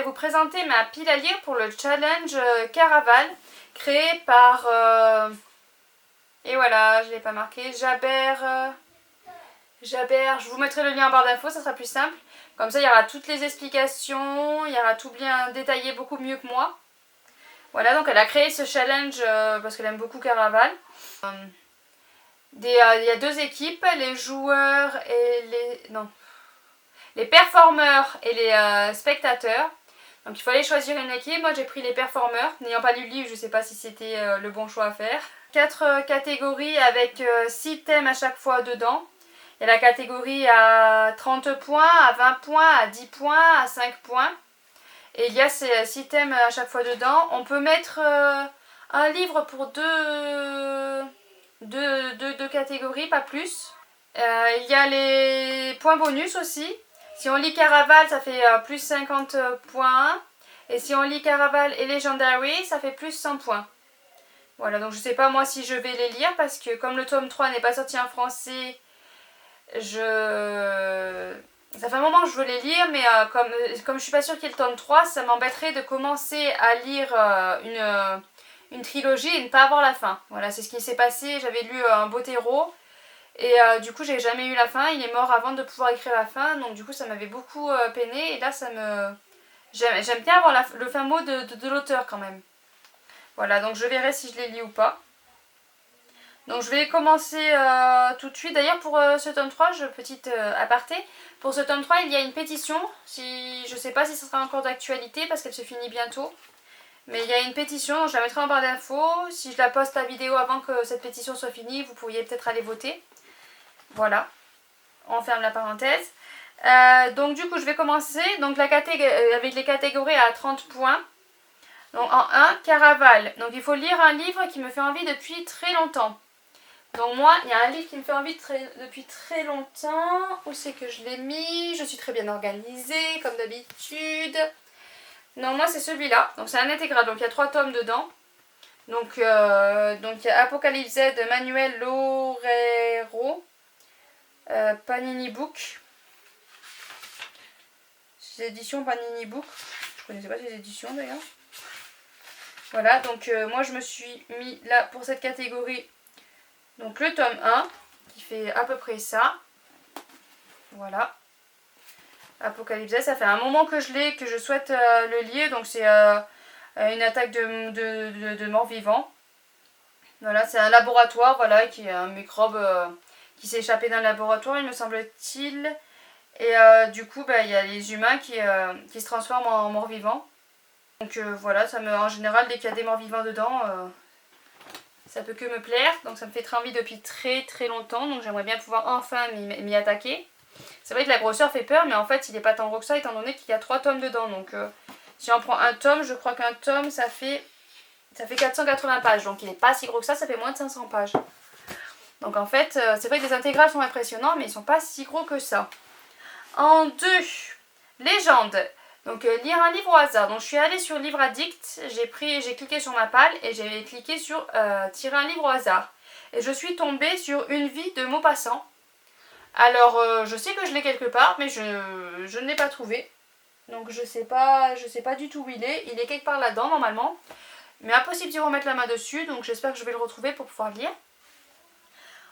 vais vous présenter ma pile à lire pour le challenge Caraval créé par... et voilà, je ne l'ai pas marqué, Jaber, je vous mettrai le lien en barre d'infos, ça sera plus simple. Comme ça, il y aura toutes les explications, il y aura tout bien détaillé, beaucoup mieux que moi. Voilà, donc elle a créé ce challenge parce qu'elle aime beaucoup Caraval. Il y a deux équipes, les joueurs et les... non. Les performeurs et les spectateurs. Donc il fallait choisir une équipe. Moi j'ai pris les performeurs. N'ayant pas lu le livre, je ne sais pas si c'était le bon choix à faire. 4 catégories avec 6 thèmes à chaque fois dedans. Il y a la catégorie à 30 points, à 20 points, à 10 points, à 5 points. Et il y a ces 6 thèmes à chaque fois dedans. On peut mettre un livre pour deux catégories, pas plus. Il y a les points bonus aussi. Si on lit Caraval, ça fait plus 50 points. Et si on lit Caraval et Legendary, ça fait plus 100 points. Voilà, donc je sais pas moi si je vais les lire parce que comme le tome 3 n'est pas sorti en français, ça fait un moment que je veux les lire, mais comme je suis pas sûre qu'il y ait le tome 3, ça m'embêterait de commencer à lire une trilogie et ne pas avoir la fin. Voilà, c'est ce qui s'est passé. J'avais lu un Botero et du coup j'ai jamais eu la fin. Il est mort avant de pouvoir écrire la fin, donc du coup ça m'avait beaucoup peiné et là ça me... J'aime bien avoir le fin mot de l'auteur quand même. Voilà, donc je verrai si je les lis ou pas. Donc je vais commencer tout de suite. D'ailleurs pour ce tome 3, petite aparté, pour ce tome 3 il y a une pétition. Je ne sais pas si ce sera encore d'actualité parce qu'elle se finit bientôt. Mais il y a une pétition, donc je la mettrai en barre d'infos. Si je la poste la vidéo avant que cette pétition soit finie, vous pourriez peut-être aller voter. Voilà, on ferme la parenthèse. Donc du coup je vais commencer donc avec les catégories à 30 points. Donc en 1, Caraval. Donc il faut lire un livre qui me fait envie depuis très longtemps. Donc moi, il y a un livre qui me fait envie depuis très longtemps. Où c'est que je l'ai mis? Je suis très bien organisée, comme d'habitude. Non, moi c'est celui-là. Donc c'est un intégral, donc il y a 3 tomes dedans. Donc il y a Apocalypse Z de Manuel Loureiro. Panini Book. C'est éditions Panini Book. Je connaissais pas ces éditions d'ailleurs. Voilà, donc moi je me suis mis là pour cette catégorie. Donc le tome 1 qui fait à peu près ça. Voilà. Apocalypse, ça fait un moment que je l'ai, que je souhaite le lire. Donc c'est une attaque de morts-vivants. Voilà, c'est un laboratoire, voilà, qui est un microbe qui s'est échappé d'un laboratoire, il me semble-t-il. Et du coup, il y a les humains qui se transforment en morts-vivants. Donc voilà, en général, dès qu'il y a des morts-vivants dedans... ça peut que me plaire, donc ça me fait très envie depuis très très longtemps, donc j'aimerais bien pouvoir enfin m'y attaquer. C'est vrai que la grosseur fait peur, mais en fait il n'est pas tant gros que ça, étant donné qu'il y a 3 tomes dedans. Donc si on prend un tome, je crois qu'un tome ça fait 480 pages, donc il n'est pas si gros que ça fait moins de 500 pages. Donc en fait, c'est vrai que les intégrales sont impressionnants, mais ils ne sont pas si gros que ça. En 2, Légende. Donc lire un livre au hasard. Donc je suis allée sur Livre Addict, j'ai cliqué sur ma palle et j'ai cliqué sur tirer un livre au hasard. Et je suis tombée sur Une vie de Maupassant. Alors je sais que je l'ai quelque part, mais je ne l'ai pas trouvé. Donc je sais pas du tout où il est. Il est quelque part là-dedans normalement. Mais impossible d'y remettre la main dessus, donc j'espère que je vais le retrouver pour pouvoir lire.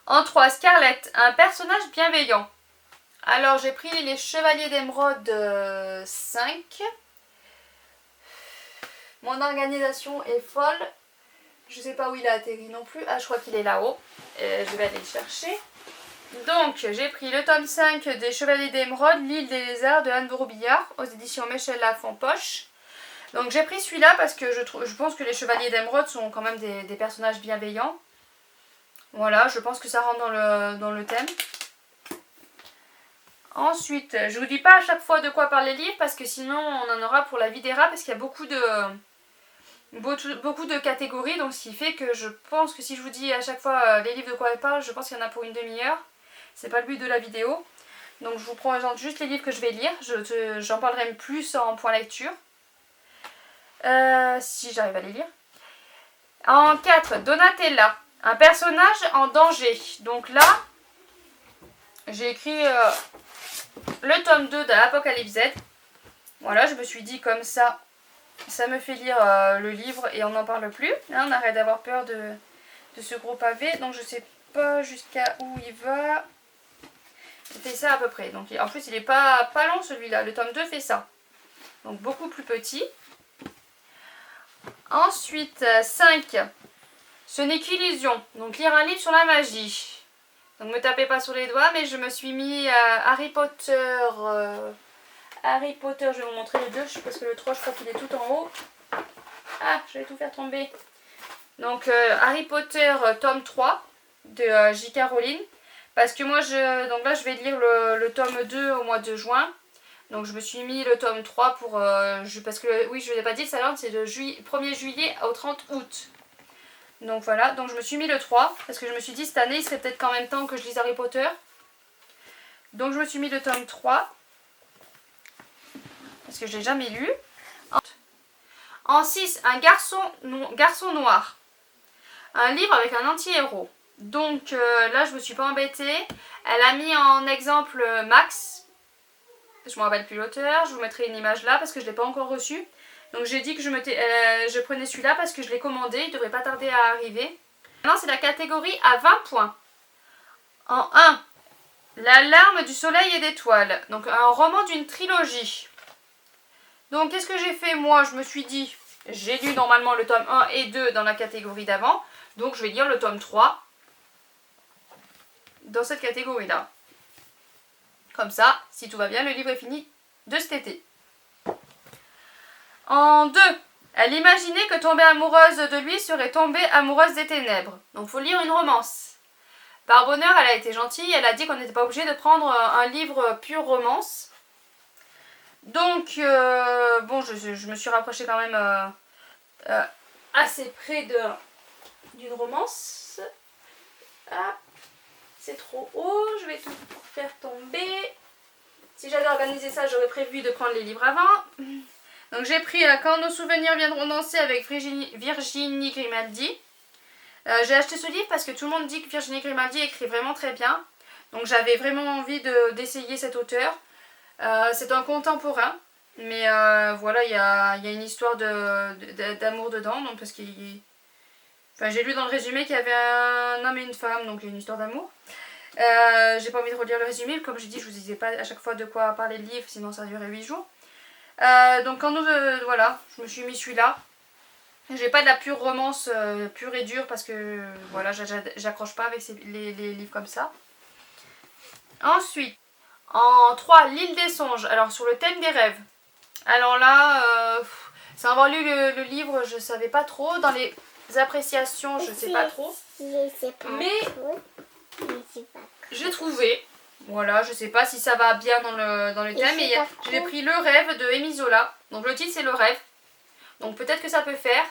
En 3, Scarlett, un personnage bienveillant. Alors j'ai pris les Chevaliers d'Émeraude 5. Mon organisation est folle. Je sais pas où il a atterri non plus. Ah, je crois qu'il est là-haut. Je vais aller le chercher. Donc j'ai pris le tome 5 des Chevaliers d'Émeraude, L'île des lézards de Anne Brouillard aux éditions Michel Lafon Poche. Donc j'ai pris celui-là parce que je pense que les Chevaliers d'Émeraude sont quand même des personnages bienveillants. Voilà, je pense que ça rentre dans le thème. Ensuite, je vous dis pas à chaque fois de quoi parler livre parce que sinon on en aura pour la vie des rats parce qu'il y a beaucoup de catégories, donc ce qui fait que je pense que si je vous dis à chaque fois les livres de quoi elle parle, je pense qu'il y en a pour une demi-heure. C'est pas le but de la vidéo. Donc je vous présente juste les livres que je vais lire, j'en parlerai plus en point lecture. Si j'arrive à les lire. En 4, Donatella, un personnage en danger. Donc là, j'ai écrit le tome 2 de Apocalypse Z. Voilà, je me suis dit comme ça me fait lire le livre et on n'en parle plus. Là, on arrête d'avoir peur de ce gros pavé. Donc je sais pas jusqu'à où il va. Il fait ça à peu près. Donc en plus il est pas long celui-là. Le tome 2 fait ça. Donc beaucoup plus petit. Ensuite 5. Ce n'est qu'illusion. Donc lire un livre sur la magie. Donc me tapez pas sur les doigts, mais je me suis mis Harry Potter. Harry Potter, je vais vous montrer les deux parce que le 3 je crois qu'il est tout en haut. Ah, je vais tout faire tomber. Donc Harry Potter tome 3 de J.K. Rowling. Parce que moi, donc là je vais lire le tome 2 au mois de juin. Donc je me suis mis le tome 3 pour... parce que oui, je ne l'ai pas dit, ça c'est de 1er juillet au 30 août. Donc voilà, donc je me suis mis le 3 parce que je me suis dit cette année il serait peut-être qu'en même temps que je lise Harry Potter. Donc je me suis mis le tome 3 parce que je l'ai jamais lu. En 6, un garçon noir. Un livre avec un anti-héros. Donc là je me suis pas embêtée. Elle a mis en exemple Max. Je me rappelle plus l'auteur. Je vous mettrai une image là parce que je ne l'ai pas encore reçu. Donc j'ai dit que je prenais celui-là parce que je l'ai commandé. Il ne devrait pas tarder à arriver. Maintenant c'est la catégorie à 20 points. En 1, La larme du soleil et d'étoiles. Donc un roman d'une trilogie. Donc qu'est-ce que j'ai fait moi? Je me suis dit, j'ai lu normalement le tome 1 et 2 dans la catégorie d'avant. Donc je vais lire le tome 3 dans cette catégorie-là. Comme ça, si tout va bien, le livre est fini de cet été. En 2, elle imaginait que tomber amoureuse de lui serait tomber amoureuse des ténèbres. Donc il faut lire une romance. Par bonheur, elle a été gentille, elle a dit qu'on n'était pas obligé de prendre un livre pure romance. Donc, bon, je me suis rapprochée quand même assez près d'une romance. Ah, c'est trop haut, je vais tout faire tomber. Si j'avais organisé ça, j'aurais prévu de prendre les livres avant. Donc j'ai pris Quand nos souvenirs viendront danser avec Virginie Grimaldi. J'ai acheté ce livre parce que tout le monde dit que Virginie Grimaldi écrit vraiment très bien. Donc j'avais vraiment envie d'essayer cet auteur. C'est un contemporain. Mais voilà, il y a une histoire d'amour dedans. Donc parce enfin, j'ai lu dans le résumé qu'il y avait un homme et une femme. Donc il y a une histoire d'amour. J'ai pas envie de relire le résumé. Comme je dis, je vous disais pas à chaque fois de quoi parler le livre. Sinon ça durait 8 jours. Donc quand voilà, je me suis mis celui-là. J'ai pas de la pure romance pure et dure parce que voilà, j'accroche pas avec les livres comme ça. Ensuite, en 3, L'île des songes. Alors sur le thème des rêves. Alors là, sans avoir lu le livre, je savais pas trop. Dans les appréciations, je sais pas trop. Mais j'ai trouvé. Voilà, je sais pas si ça va bien dans le thème, mais j'ai pris Le rêve de Émile Zola. Donc le titre c'est Le rêve. Donc peut-être que ça peut faire.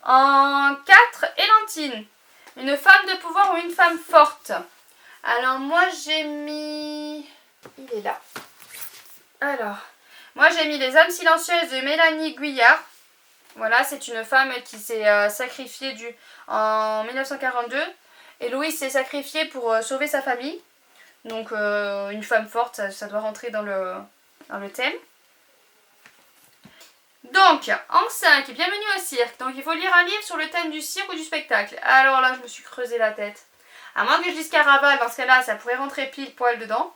En 4, Élantine. Une femme de pouvoir ou une femme forte. Alors moi j'ai mis... Il est là. Alors, moi j'ai mis Les âmes silencieuses de Mélanie Guyard. Voilà, c'est une femme qui s'est sacrifiée en 1942. Et Louis s'est sacrifié pour sauver sa famille. Donc une femme forte, ça doit rentrer dans le thème. Donc, en 5, bienvenue au cirque. Donc il faut lire un livre sur le thème du cirque ou du spectacle. Alors là, je me suis creusé la tête. À moins que je lise Caraval, dans ce cas-là, ça pourrait rentrer pile poil dedans.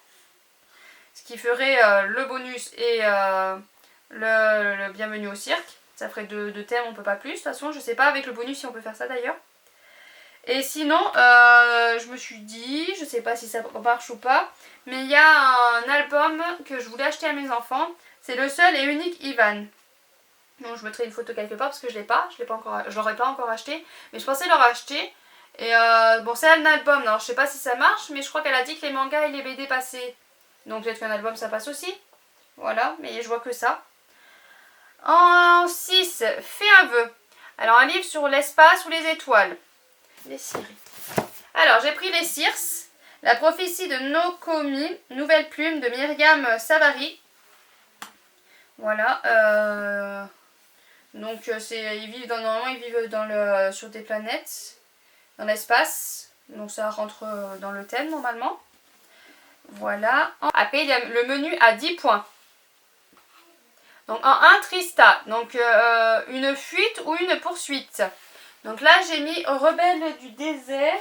Ce qui ferait le bonus et le bienvenue au cirque. Ça ferait deux thèmes, on peut pas plus. De toute façon, je sais pas avec le bonus si on peut faire ça d'ailleurs. Et sinon, je me suis dit, je sais pas si ça marche ou pas, mais il y a un album que je voulais acheter à mes enfants. C'est Le seul et unique Ivan. Donc je mettrai une photo quelque part parce que je l'ai pas encore, je l'aurais pas encore acheté, mais je pensais leur acheter. Et bon, c'est un album, alors je sais pas si ça marche, mais je crois qu'elle a dit que les mangas et les BD passaient. Donc peut-être qu'un album ça passe aussi. Voilà, mais je vois que ça. En 6, Fais un vœu. Alors un livre sur l'espace ou les étoiles. Les Circes. Alors j'ai pris Les Circes, La prophétie de Nokomi, Nouvelle plume de Myriam Savary. Voilà. Donc normalement ils vivent sur des planètes, dans l'espace. Donc ça rentre dans le thème normalement. Voilà. Après il y a le menu à 10 points. Donc en 1, Trista. Donc une fuite ou une poursuite. Donc là, j'ai mis Rebelle du désert.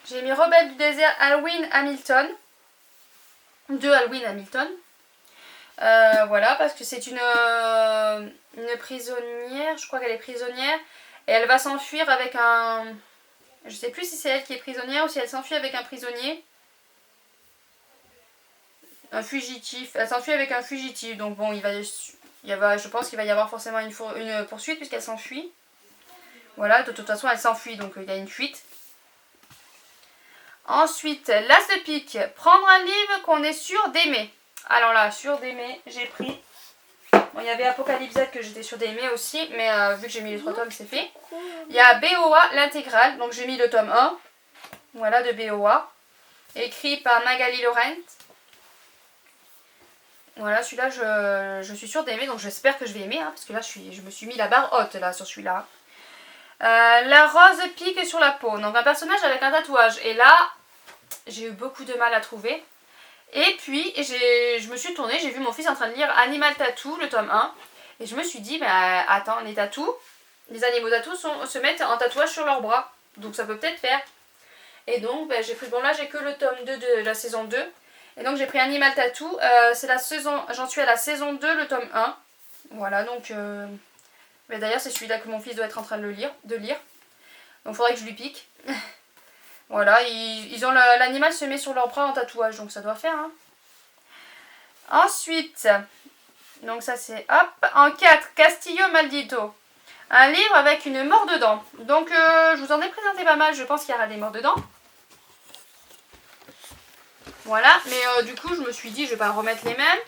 J'ai mis Rebelle du désert, Alwyn Hamilton. 2 Alwyn Hamilton. Voilà, parce que c'est une prisonnière. Je crois qu'elle est prisonnière. Et elle va s'enfuir avec un... Je sais plus si c'est elle qui est prisonnière ou si elle s'enfuit avec un prisonnier. Un fugitif. Elle s'enfuit avec un fugitif. Donc bon, je pense qu'il va y avoir forcément une poursuite puisqu'elle s'enfuit. Voilà, de toute façon elle s'enfuit, donc il y a une fuite. Ensuite, l'as de pique. Prendre un livre qu'on est sûr d'aimer. Alors là, sûr d'aimer, j'ai pris... Bon, il y avait Apocalypse Z que j'étais sûre d'aimer aussi, mais vu que j'ai mis les 3 tomes, c'est fait. Il y a BOA, l'intégrale, donc j'ai mis le tome 1. Voilà, de BOA. Écrit par Magali Laurent. Voilà, celui-là, je suis sûre d'aimer, donc j'espère que je vais aimer, hein, parce que là, je me suis mis la barre haute, là, sur celui-là. La rose pique sur la peau. Donc un personnage avec un tatouage. Et là, j'ai eu beaucoup de mal à trouver. Et puis, je me suis tournée, j'ai vu mon fils en train de lire Animal Tattoo, le tome 1. Et je me suis dit, bah attends, les animaux tatous se mettent en tatouage sur leurs bras. Donc ça peut peut-être faire. Et donc, bah, j'ai pris, bon là, j'ai que le tome 2 de la saison 2. Et donc j'ai pris Animal Tattoo. C'est la saison, j'en suis à la saison 2, le tome 1. Voilà, donc... Mais d'ailleurs, c'est celui-là que mon fils doit être en train de lire. Donc il faudrait que je lui pique. Voilà, l'animal se met sur leur bras en tatouage, donc ça doit faire. Hein. Ensuite, donc ça c'est hop. En 4, Castillo Maldito. Un livre avec une mort dedans. Donc je vous en ai présenté pas mal, je pense qu'il y aura des morts dedans. Voilà, mais du coup je me suis dit je vais pas remettre les mêmes.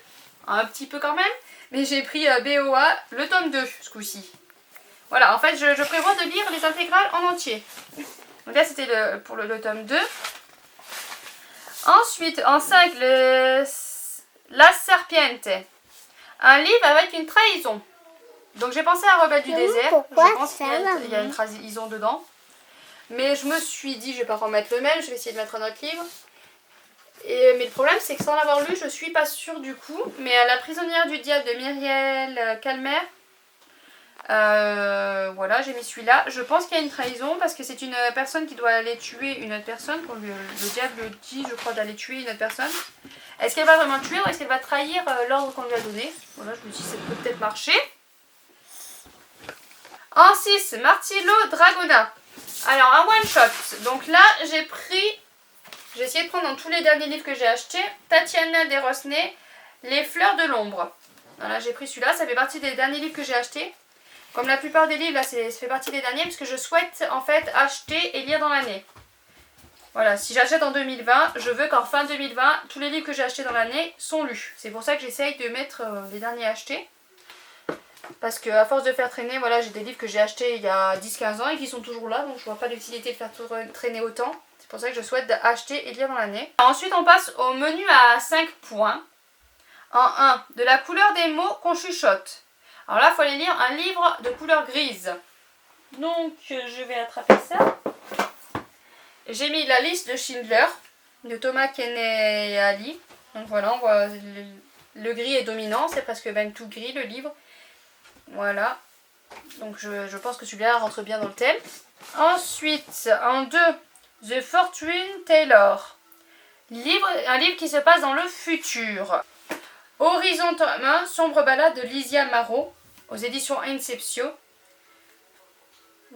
Un petit peu quand même. Mais j'ai pris BOA, le tome 2 ce coup-ci. Voilà, en fait je prévois de lire les intégrales en entier. Donc là c'était pour le tome 2. Ensuite en 5, La Serpiente. Un livre avec une trahison. Donc j'ai pensé à Rebelle du désert. Je pense qu'il y a une trahison dedans. Mais je me suis dit je vais pas remettre le même, je vais essayer de mettre un autre livre. Mais le problème c'est que sans l'avoir lu je suis pas sûre du coup. Mais La prisonnière du diable de Myriel Calmer. Voilà, j'ai mis celui-là. Je pense qu'il y a une trahison parce que c'est une personne qui doit aller tuer une autre personne. Le diable dit, je crois, d'aller tuer une autre personne. Est-ce qu'elle va vraiment tuer ou est-ce qu'elle va trahir l'ordre qu'on lui a donné? Voilà, je me dis ça peut peut-être marcher. En 6, Martillo Dragona. Alors, un one-shot. Donc là, j'ai essayé de prendre dans tous les derniers livres que j'ai achetés. Tatiana Desrosnay, Les fleurs de l'ombre. Voilà, j'ai pris celui-là. Ça fait partie des derniers livres que j'ai achetés. Comme la plupart des livres, là, ça fait partie des derniers, parce que je souhaite en fait acheter et lire dans l'année. Voilà, si j'achète en 2020, je veux qu'en fin 2020, tous les livres que j'ai achetés dans l'année sont lus. C'est pour ça que j'essaye de mettre les derniers achetés. Parce qu'à force de faire traîner, voilà, j'ai des livres que j'ai achetés il y a 10-15 ans et qui sont toujours là, donc je vois pas l'utilité de faire traîner autant. C'est pour ça que je souhaite acheter et lire dans l'année. Ensuite, on passe au menu à 5 points. En 1, de la couleur des mots qu'on chuchote. Alors là, il faut aller lire un livre de couleur grise. Donc, je vais attraper ça. J'ai mis la liste de Schindler, de Thomas Keneally. Donc voilà, on voit le gris est dominant, c'est presque même tout gris le livre. Voilà. Donc je pense que celui-là rentre bien dans le thème. Ensuite, en 2, The Fortune Taylor. Un livre qui se passe dans le futur. Horizon tome 1, Sombre balade de Lysia Marot, aux éditions Inceptio.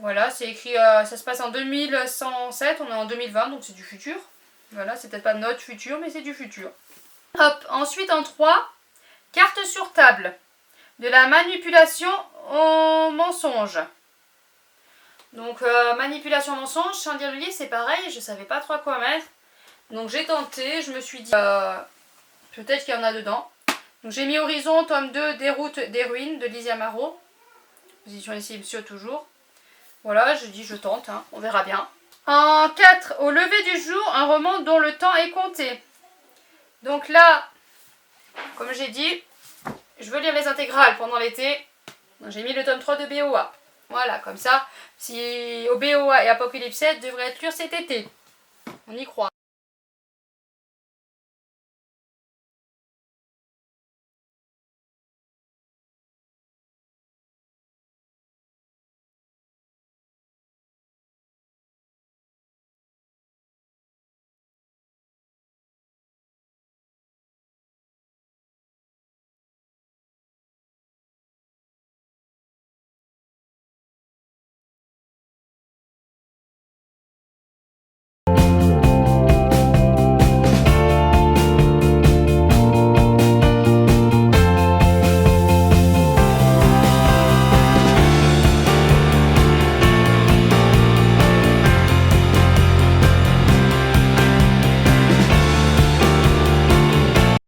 Voilà, c'est écrit, ça se passe en 2107, on est en 2020, donc c'est du futur. Voilà, c'est peut-être pas notre futur, mais c'est du futur. Hop, ensuite en 3, Carte sur table. De la manipulation au mensonge. Donc, manipulation au mensonge, sans dire le livre, c'est pareil, je savais pas trop à quoi mettre. Donc j'ai tenté, je me suis dit, peut-être qu'il y en a dedans. Donc j'ai mis Horizon, tome 2, Des routes, des ruines de Lysia Marot. Position Inceptio toujours. Voilà, je dis je tente, hein, on verra bien. En 4, Au lever du jour, un roman dont le temps est compté. Donc là, comme j'ai dit, je veux lire les intégrales pendant l'été. Donc j'ai mis le tome 3 de BOA. Voilà, comme ça, si au BOA et Apocalypse devrait être lu cet été. On y croit.